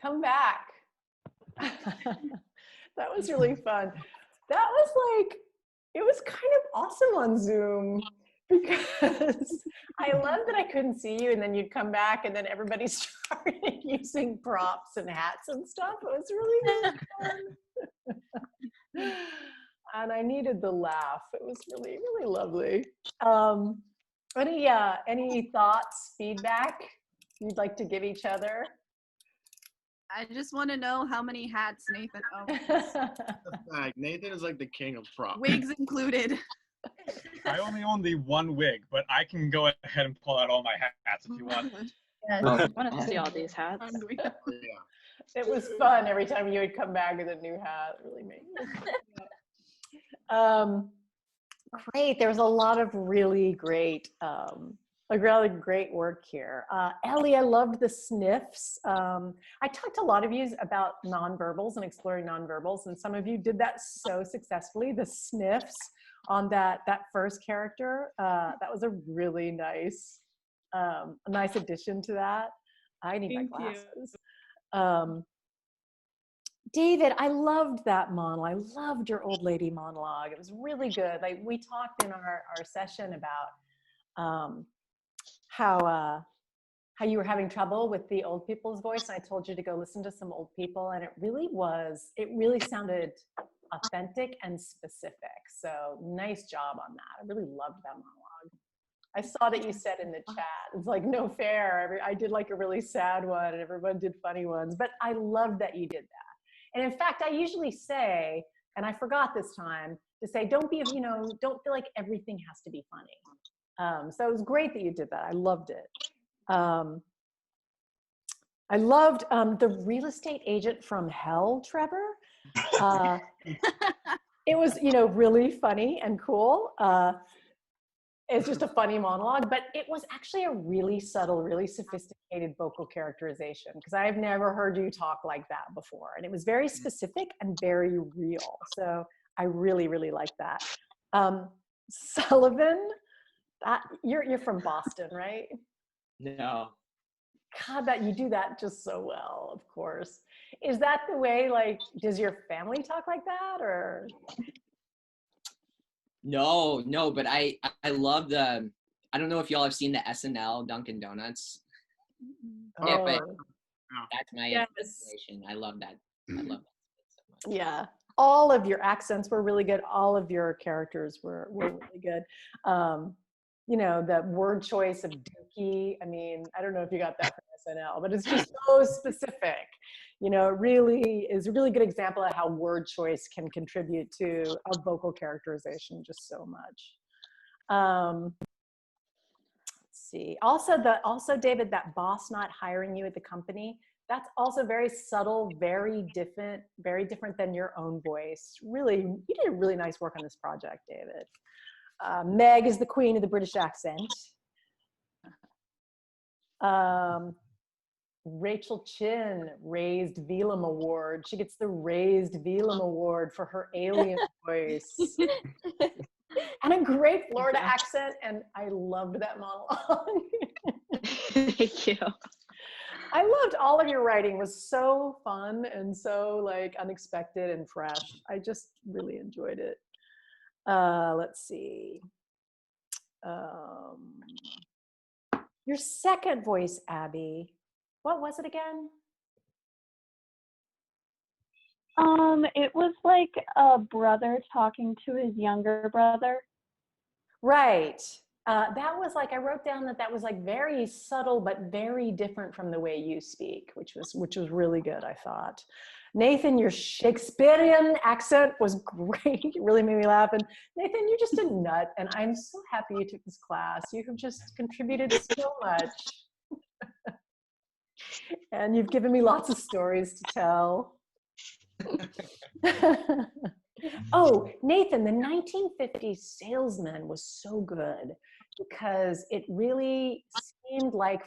Come back. That was really fun. That was like, it was kind of awesome on Zoom because I love that I couldn't see you and then you'd come back and then everybody started using props and hats and stuff. It was really fun. And I needed the laugh. It was really, really lovely. Any thoughts, feedback you'd like to give each other? I just want to know how many hats Nathan owns. Nathan is like the king of props. Wigs included. I only own the one wig, but I can go ahead and pull out all my hats if you want. Yes, I want to see all these hats. Yeah. It was fun every time you would come back with a new hat. It really made me. Great. There was a lot of really great work here. Ellie, I loved the sniffs. I talked to a lot of you about nonverbals and exploring nonverbals, and some of you did that so successfully. The sniffs on that first character, that was a really nice, addition to that. I need my glasses. David, I loved that monologue. I loved your old lady monologue. It was really good. Like we talked in our session about how you were having trouble with the old people's voice. And I told you to go listen to some old people, and it really sounded authentic and specific. So nice job on that. I really loved that monologue. I saw that you said in the chat, it's like no fair. I did like a really sad one and everyone did funny ones, but I love that you did that. And in fact, I usually say, and I forgot this time, to say, don't feel like everything has to be funny. So it was great that you did that. I loved it. I loved the real estate agent from hell, Trevor. It was, really funny and cool. It's just a funny monologue, but it was actually a really subtle, really sophisticated vocal characterization because I've never heard you talk like that before. And it was very specific and very real. So I really, really liked that. Sullivan, you're from Boston, right? No. God, that you do that just so well, of course. Is that the way, like, does your family talk like that, or? No, but I love I don't know if y'all have seen the SNL Dunkin' Donuts. Oh. Yeah, but that's my inspiration. I love that. I love that so much. Yeah. All of your accents were really good. All of your characters were really good. The word choice of Dookie. I mean, I don't know if you got that from SNL, but it's just so specific. It really is a really good example of how word choice can contribute to a vocal characterization just so much. Let's see. Also, David, that boss not hiring you at the company, that's also very subtle, very different than your own voice. Really, you did a really nice work on this project, David. Meg is the queen of the British accent. Rachel Chin, Raised Velam Award. She gets the Raised Velam Award for her alien voice. And a great Florida accent, and I loved that monologue. Thank you. I loved all of your writing. It was so fun and so like unexpected and fresh. I just really enjoyed it. Let's see. Your second voice, Abby. What was it again? It was like a brother talking to his younger brother. Right. That was like, I wrote down that was like very subtle, but very different from the way you speak, which was really good, I thought. Nathan, your Shakespearean accent was great. It really made me laugh. And Nathan, you're just a nut. And I'm so happy you took this class. You have just contributed so much. And you've given me lots of stories to tell. Oh, Nathan, the 1950s salesman was so good because it really seemed like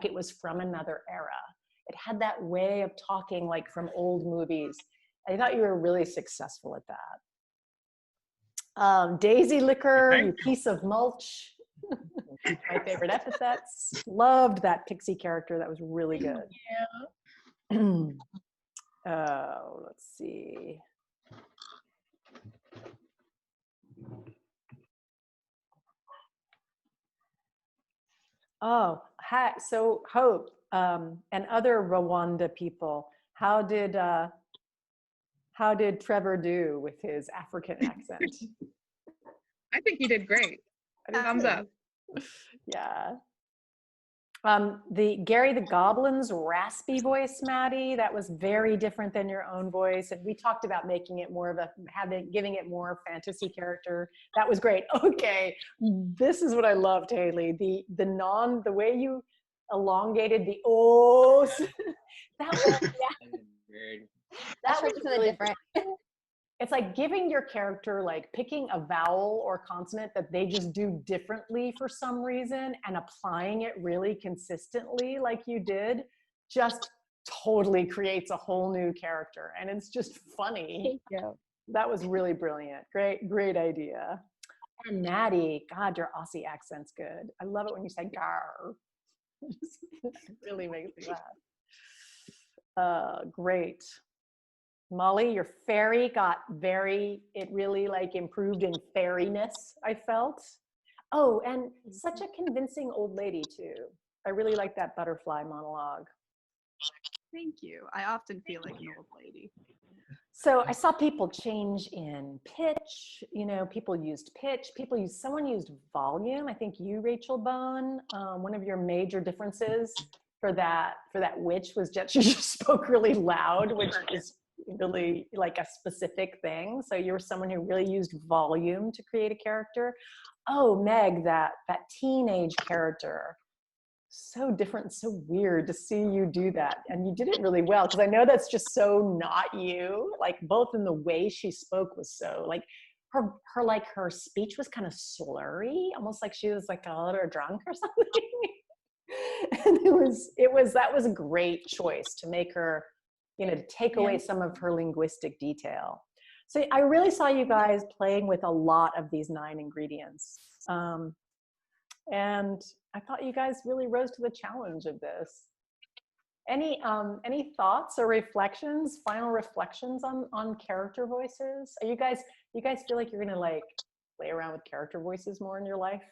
it was from another era. It had that way of talking like from old movies. I thought you were really successful at that. Daisy Liquor, you piece of mulch. My favorite epithets. Loved that pixie character. That was really good. Let's see. Oh, so Hope and other Rwanda people, how did Trevor do with his African accent? I think he did great. I did Thumbs too. up. Yeah. The Gary the Goblin's raspy voice, Maddie, that was very different than your own voice. And we talked about making it more of giving it more fantasy character. That was great. Okay. This is what I loved, Haley. The way you elongated the O's. That was, yeah. That was really different. It's like giving your character, like picking a vowel or consonant that they just do differently for some reason and applying it really consistently like you did, just totally creates a whole new character. And it's just funny. Thank you. That was really brilliant. Great idea. And Maddie, God, your Aussie accent's good. I love it when you say gar. It really makes me laugh. Great. Molly, your fairy it really like improved in fairiness, I felt. Oh, and such a convincing old lady too. I really like that butterfly monologue. Thank you. I often feel like an old lady. So I saw people change in pitch, people used pitch, someone used volume. I think you, Rachel Bone, one of your major differences for that witch was that she just spoke really loud, which is really like a specific thing. So you were someone who really used volume to create a character. Oh, Meg, that teenage character, so different, so weird to see you do that. And you did it really well, because I know that's just so not you, like both in the way she spoke was so like her speech was kind of slurry, almost like she was like a little drunk or something. And that was a great choice to make her, to take away some of her linguistic detail. So I really saw you guys playing with a lot of these 9 ingredients. And I thought you guys really rose to the challenge of this. Any thoughts or reflections, final reflections on character voices? You guys feel like you're gonna like play around with character voices more in your life?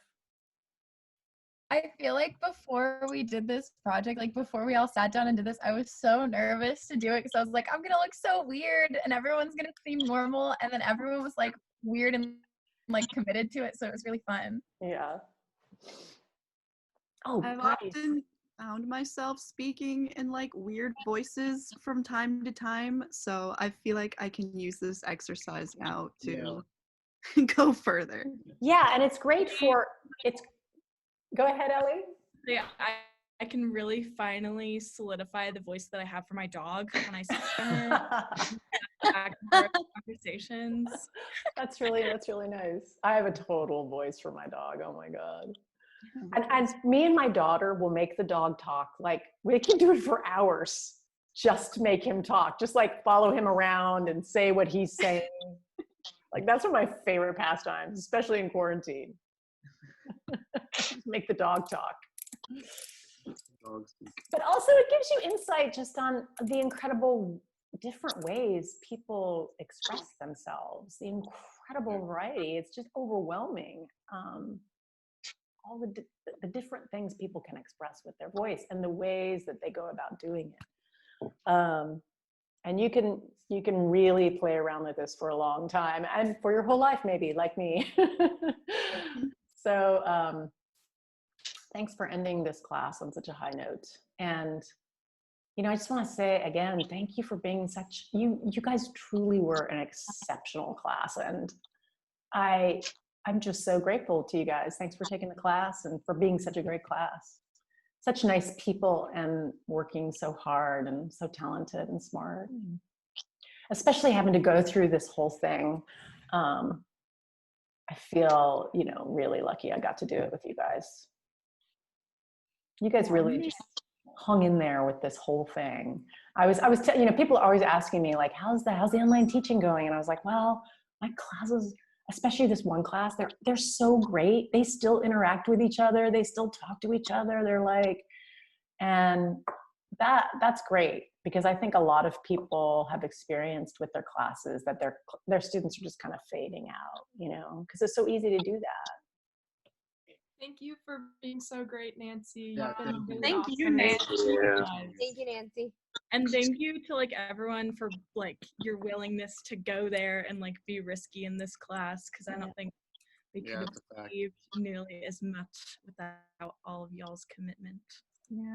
I feel like before we did this project, like before we all sat down and did this, I was so nervous to do it because I was like, I'm gonna look so weird and everyone's gonna seem normal, and then everyone was like weird and like committed to it, so it was really fun. Yeah. Oh, I've guys. often found myself speaking in like weird voices from time to time, so I feel like I can use this exercise now to go further. Yeah, and it's great go ahead, Ellie. Yeah, I can really finally solidify the voice that I have for my dog when I speak to her. Back and forth conversations. That's really nice. I have a total voice for my dog. Oh my God. And me and my daughter will make the dog talk. Like we can do it for hours just to make him talk, just like follow him around and say what he's saying. Like that's one of my favorite pastimes, especially in quarantine. Make the dog talk. But also it gives you insight just on the incredible different ways people express themselves, the incredible variety. It's just overwhelming. All the different things people can express with their voice and the ways that they go about doing it. And you can really play around with this for a long time and for your whole life, maybe, like me. So thanks for ending this class on such a high note. And I just want to say again, thank you for being you guys truly were an exceptional class. And I'm just so grateful to you guys. Thanks for taking the class and for being such a great class. Such nice people and working so hard and so talented and smart. Especially having to go through this whole thing. I feel, really lucky I got to do it with you guys. You guys really just hung in there with this whole thing. People are always asking me like, how's the online teaching going? And I was like, well, my classes, especially this one class, they're so great. They still interact with each other. They still talk to each other. They're like, and that's great. because I think a lot of people have experienced with their classes that their students are just kind of fading out, you know, because it's so easy to do that. Thank you for being so great, Nancy. Yeah, You've been really Thank you, awesome. Nancy. Thank you, Nancy. And thank you to like everyone for like your willingness to go there and like be risky in this class, because I don't think we could have achieved nearly as much without all of y'all's commitment. Yeah.